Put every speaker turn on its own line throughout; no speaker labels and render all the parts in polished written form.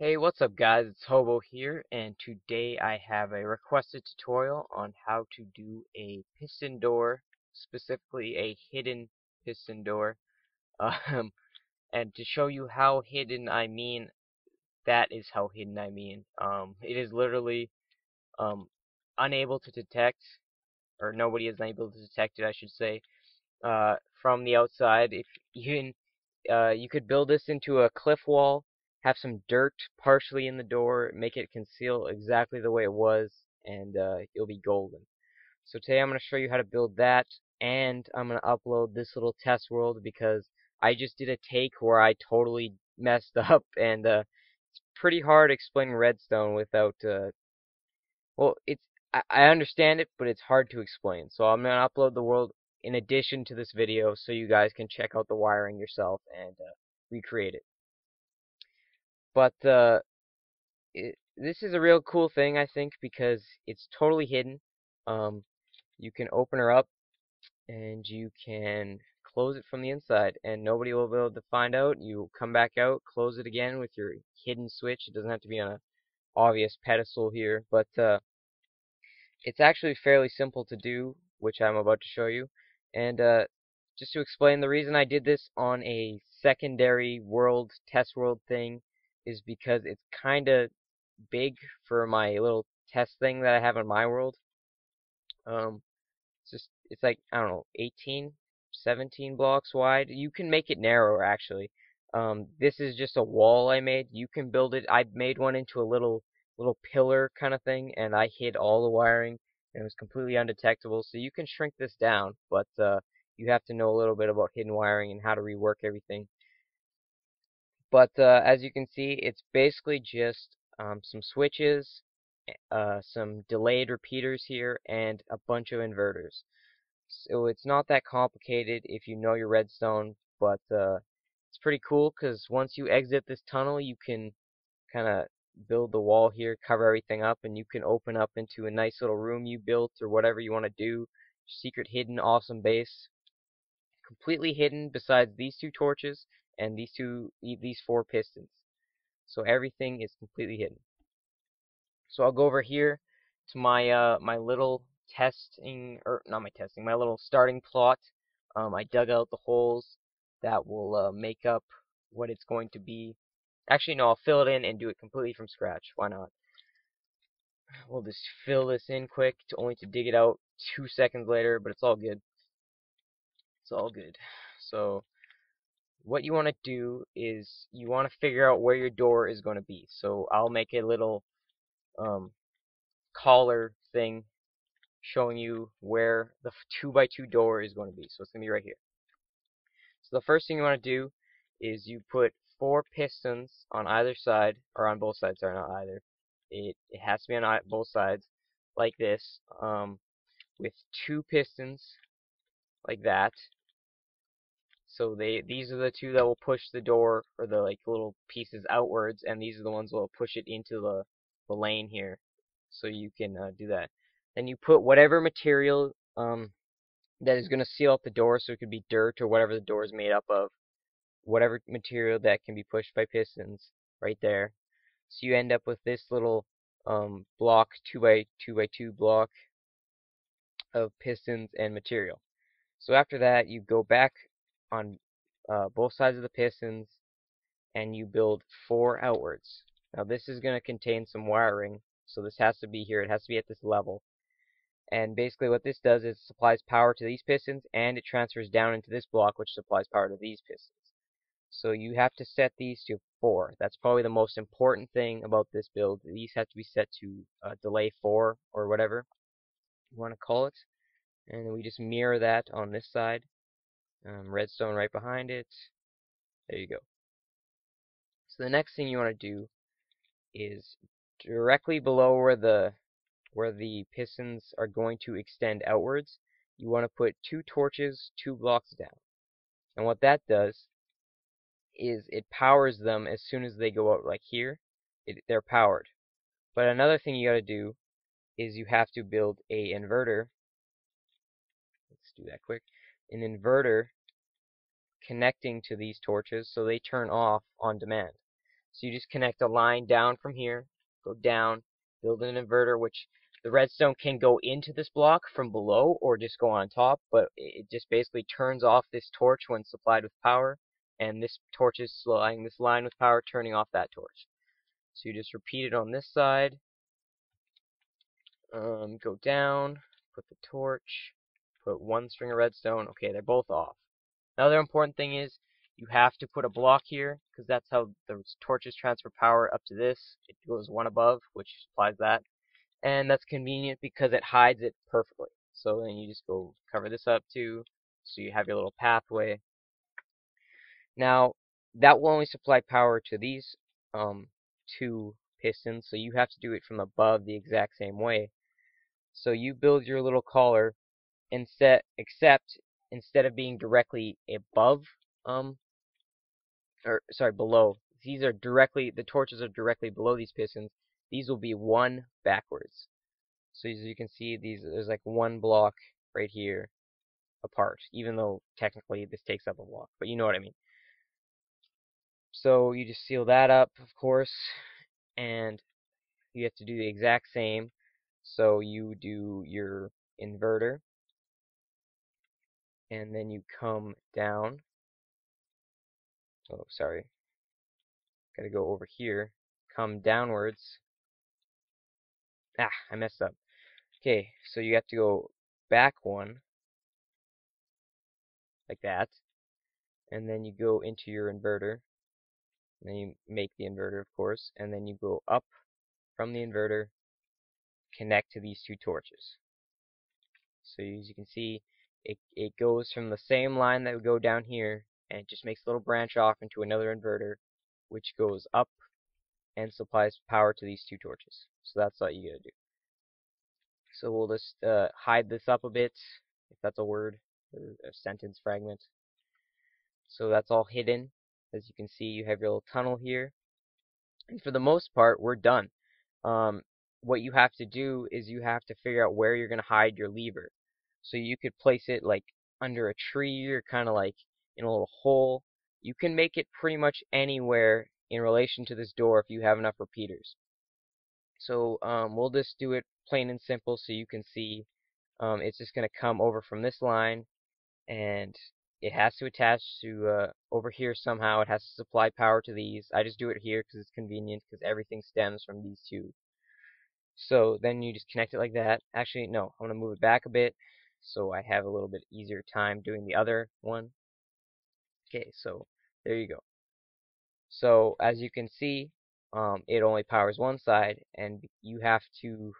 Hey, what's up guys? It's Hobo here, and today I have a requested tutorial on how to do a piston door, specifically a hidden piston door. Um, and to show you how hidden I mean, that is how hidden I mean. It is literally um, unable to detect, or nobody is unable to detect it, I should say, from the outside. If you could build this into a cliff wall, have some dirt partially in the door, make it conceal exactly the way it was, and you'll be golden. So today I'm going to show you how to build that, and I'm going to upload this little test world because I just did a take where I totally messed up, and it's pretty hard explaining redstone without, well, I understand it, but it's hard to explain. So I'm going to upload the world in addition to this video so you guys can check out the wiring yourself and recreate it. But this is a real cool thing, I think, because it's totally hidden. Um, you can open her up and you can close it from the inside, and nobody will be able to find out. You come back out, close it again with your hidden switch. It doesn't have to be on an obvious pedestal here, but it's actually fairly simple to do, which I'm about to show you. And just to explain, the reason I did this on a secondary world, test world thing is because it's kind of big for my little test thing that I have in my world. Um, it's like, I don't know, 18, 17 blocks wide. You can make it narrower actually. This is just a wall I made. You can build it. I made one into a little pillar kind of thing, and I hid all the wiring, and it was completely undetectable. So you can shrink this down, but you have to know a little bit about hidden wiring and how to rework everything. But as you can see, it's basically just some switches, some delayed repeaters here, and a bunch of inverters. So it's not that complicated if you know your redstone, but it's pretty cool because once you exit this tunnel, you can kind of build the wall here, cover everything up, and you can open up into a nice little room you built or whatever you want to do. Secret, hidden, awesome base. Completely hidden besides these two torches and these four pistons. So everything is completely hidden. So I'll go over here to my little testing, or not my testing, my little starting plot. I dug out the holes that will make up what it's going to be. Actually, no, I'll fill it in and do it completely from scratch. Why not? We'll just fill this in quick, only to dig it out 2 seconds later, but it's all good. It's all good. So what you want to do is you want to figure out where your door is going to be. So I'll make a little um, collar thing showing you where the 2x2 door is going to be. So it's going to be right here. So the first thing you want to do is you put 4 pistons on either side, or on both sides, sorry, not either. It has to be on both sides, like this, with 2 pistons, like that. So these are the two that will push the door, or the like little pieces outwards, and these are the ones that will push it into the lane here. So you can do that. Then you put whatever material that is going to seal up the door, so it could be dirt or whatever the door is made up of, whatever material that can be pushed by pistons right there. So you end up with this little block, 2x2 block of pistons and material. So after that, you go back on both sides of the pistons and you build 4 outwards. Now this is going to contain some wiring, so this has to be here. It has to be at this level. And basically what this does is supplies power to these pistons, and it transfers down into this block, which supplies power to these pistons. So you have to set these to 4. That's probably the most important thing about this build. These have to be set to delay 4, or whatever you want to call it. And then we just mirror that on this side. Redstone right behind it. There you go. So the next thing you want to do is directly below where the pistons are going to extend outwards, you want to put 2 torches 2 blocks down. And what that does is it powers them as soon as they go out, like here. They're powered. But another thing you got to do is you have to build a inverter. Let's do that quick. An inverter connecting to these torches so they turn off on demand. So you just connect a line down from here, go down, build an inverter, which the redstone can go into this block from below or just go on top, but it just basically turns off this torch when supplied with power, and this torch is supplying this line with power, turning off that torch. So you just repeat it on this side, go down, put the torch, put one string of redstone. Okay, they're both off. Another important thing is you have to put a block here, because that's how the torches transfer power up to this. It goes one above, which supplies that. And that's convenient because it hides it perfectly. So then you just go cover this up too, so you have your little pathway. Now, that will only supply power to these two pistons, so you have to do it from above the exact same way. So you build your little collar, except instead of being directly above, or sorry, below. The torches are directly below these pistons. These will be one backwards. So as you can see, there's like one block right here apart, even though technically this takes up a block, but you know what I mean. So you just seal that up, of course, and you have to do the exact same. So you do your inverter, and then you come down. Oh, sorry. Gotta go over here. Come downwards. Ah, I messed up. Okay, so you have to go back one, like that, and then you go into your inverter, and then you make the inverter, of course, and then you go up from the inverter, connect to these two torches. So as you can see, it goes from the same line that would go down here, and it just makes a little branch off into another inverter, which goes up and supplies power to these two torches. So that's what you gotta do. So we'll just hide this up a bit, if that's a word, or a sentence fragment. So that's all hidden. As you can see, you have your little tunnel here. And for the most part, we're done. What you have to do is you have to figure out where you're going to hide your lever. So you could place it like under a tree or kind of like in a little hole. You can make it pretty much anywhere in relation to this door if you have enough repeaters. So we'll just do it plain and simple so you can see. It's just going to come over from this line, and it has to attach to over here somehow. It has to supply power to these. I just do it here because it's convenient, because everything stems from these two. So then you just connect it like that. Actually, no, I'm going to move it back a bit so I have a little bit easier time doing the other one. Okay, so there you go. So as you can see, it only powers one side, and you have to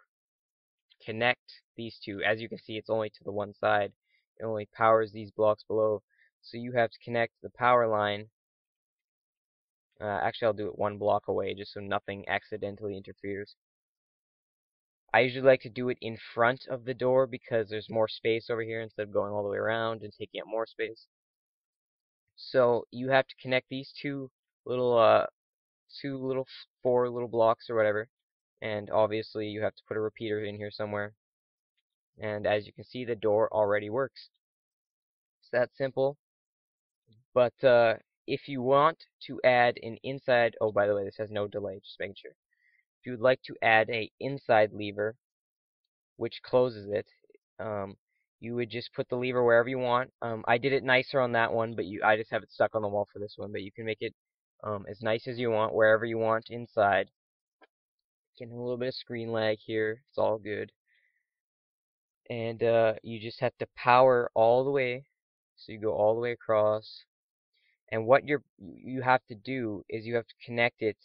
connect these two. As you can see, it's only to the one side. It only powers these blocks below. So you have to connect the power line. Actually, I'll do it one block away just so nothing accidentally interferes. I usually like to do it in front of the door because there's more space over here instead of going all the way around and taking up more space. So you have to connect these little, four little blocks or whatever. And obviously you have to put a repeater in here somewhere. And as you can see, the door already works. It's that simple. But if you want to add an inside, oh, by the way, this has no delay, just making sure. If you would like to add a inside lever, which closes it, you would just put the lever wherever you want. I did it nicer on that one, but I just have it stuck on the wall for this one. But you can make it as nice as you want, wherever you want inside. Getting a little bit of screen lag here. It's all good. And you just have to power all the way. So you go all the way across. And what you have to do is you have to connect it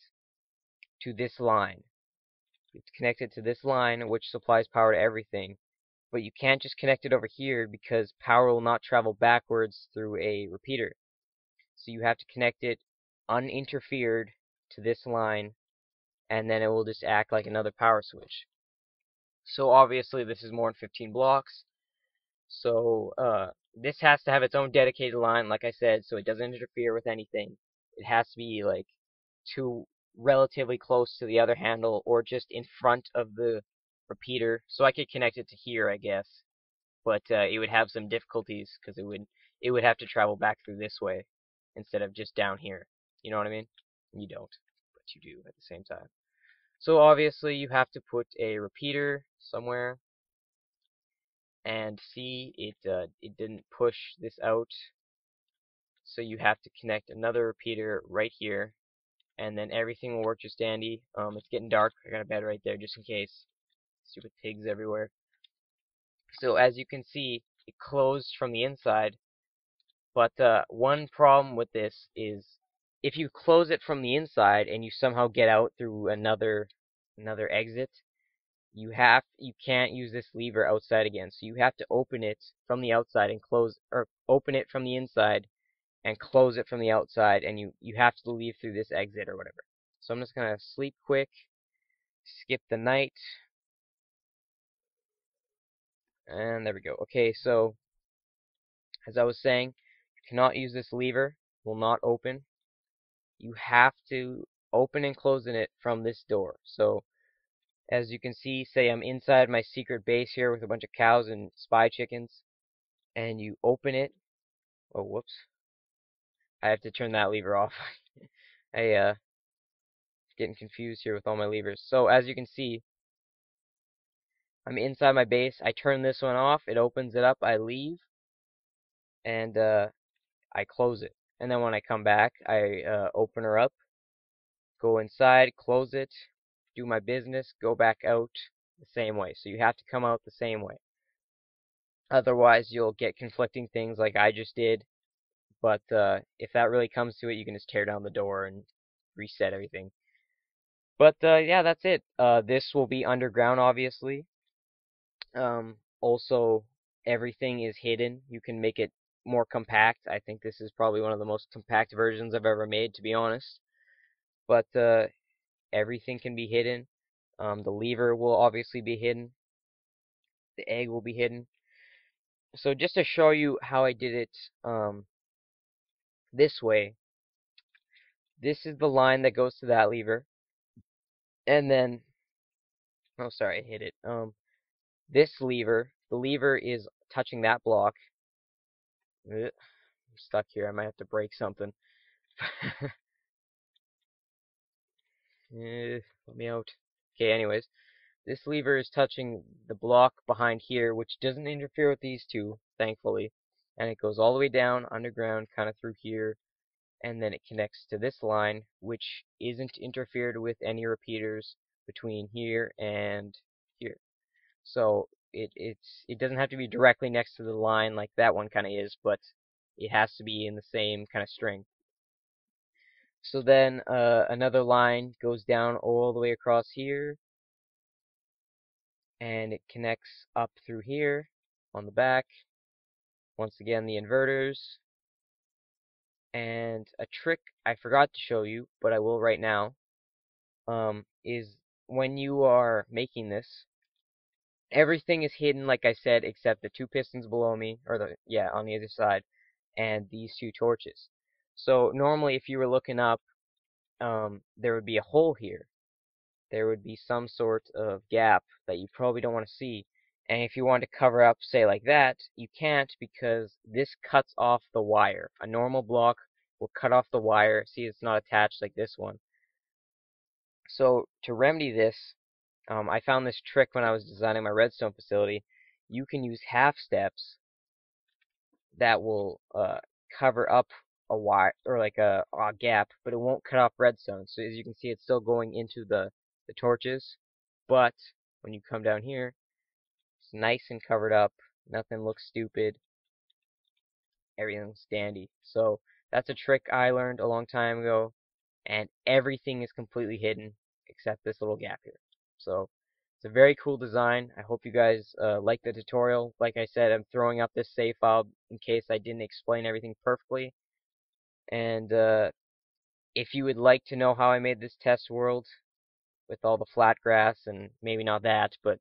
to this line. You have to connect it to this line, which supplies power to everything. But you can't just connect it over here because power will not travel backwards through a repeater. So you have to connect it uninterfered to this line, and then it will just act like another power switch. So obviously this is more than 15 blocks. So this has to have its own dedicated line, like I said, so it doesn't interfere with anything. It has to be like relatively close to the other handle, or just in front of the repeater. So I could connect it to here, I guess, but it would have some difficulties because it would have to travel back through this way instead of just down here. You know what I mean? You don't. to do at the same time. So obviously you have to put a repeater somewhere, and see it didn't push this out, so you have to connect another repeater right here, and then everything will work just dandy. It's getting dark. I got a bed right there just in case. Stupid pigs everywhere. So as you can see, it closed from the inside, but one problem with this is if you close it from the inside and you somehow get out through another exit, you can't use this lever outside again. So you have to open it from the outside and close, or open it from the inside and close it from the outside, and you have to leave through this exit or whatever. So I'm just gonna sleep quick, skip the night, and there we go. Okay, so as I was saying, you cannot use this lever, will not open. You have to open and close it from this door. So as you can see, say I'm inside my secret base here with a bunch of cows and spy chickens, and you open it. Oh, whoops. I have to turn that lever off. I getting confused here with all my levers. So as you can see, I'm inside my base. I turn this one off. It opens it up. I leave, and I close it. And then when I come back, I open her up, go inside, close it, do my business, go back out the same way. So you have to come out the same way. Otherwise, you'll get conflicting things like I just did. But if that really comes to it, you can just tear down the door and reset everything. But yeah, that's it. This will be underground, obviously. Also, everything is hidden. You can make it more compact. I think this is probably one of the most compact versions I've ever made, to be honest. But everything can be hidden. The lever will obviously be hidden. The egg will be hidden. So just to show you how I did it this way, this is the line that goes to that lever. And then, oh sorry, I hit it. This lever, the lever is touching that block. I'm stuck here. I might have to break something. Let me out. Okay, anyways, this lever is touching the block behind here, which doesn't interfere with these two, thankfully. And it goes all the way down underground, kind of through here, and then it connects to this line, which isn't interfered with any repeaters between here and here. So it doesn't have to be directly next to the line like that one kind of is, but it has to be in the same kind of string. So then another line goes down all the way across here, and it connects up through here on the back. Once again, the inverters. And a trick I forgot to show you, but I will right now, is when you are making this, everything is hidden, like I said, except the two pistons below me, or on the other side, and these two torches. So normally, if you were looking up, there would be a hole here. There would be some sort of gap that you probably don't want to see. And if you want to cover up, say like that, you can't because this cuts off the wire. A normal block will cut off the wire. See, it's not attached like this one. So to remedy this, I found this trick when I was designing my redstone facility. You can use half steps that will cover up a wire or like a gap, but it won't cut off redstone. So as you can see, it's still going into the torches, but when you come down here, it's nice and covered up. Nothing looks stupid. Everything's dandy. So that's a trick I learned a long time ago, and everything is completely hidden except this little gap here. So it's a very cool design. I hope you guys like the tutorial. Like I said, I'm throwing up this save file in case I didn't explain everything perfectly. And if you would like to know how I made this test world with all the flat grass, and maybe not that, but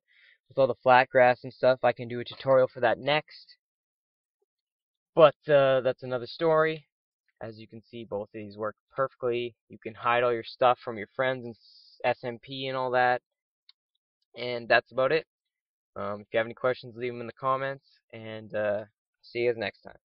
with all the flat grass and stuff, I can do a tutorial for that next. But that's another story. As you can see, both of these work perfectly. You can hide all your stuff from your friends and SMP and all that. And that's about it. If you have any questions, leave them in the comments. And see you guys next time.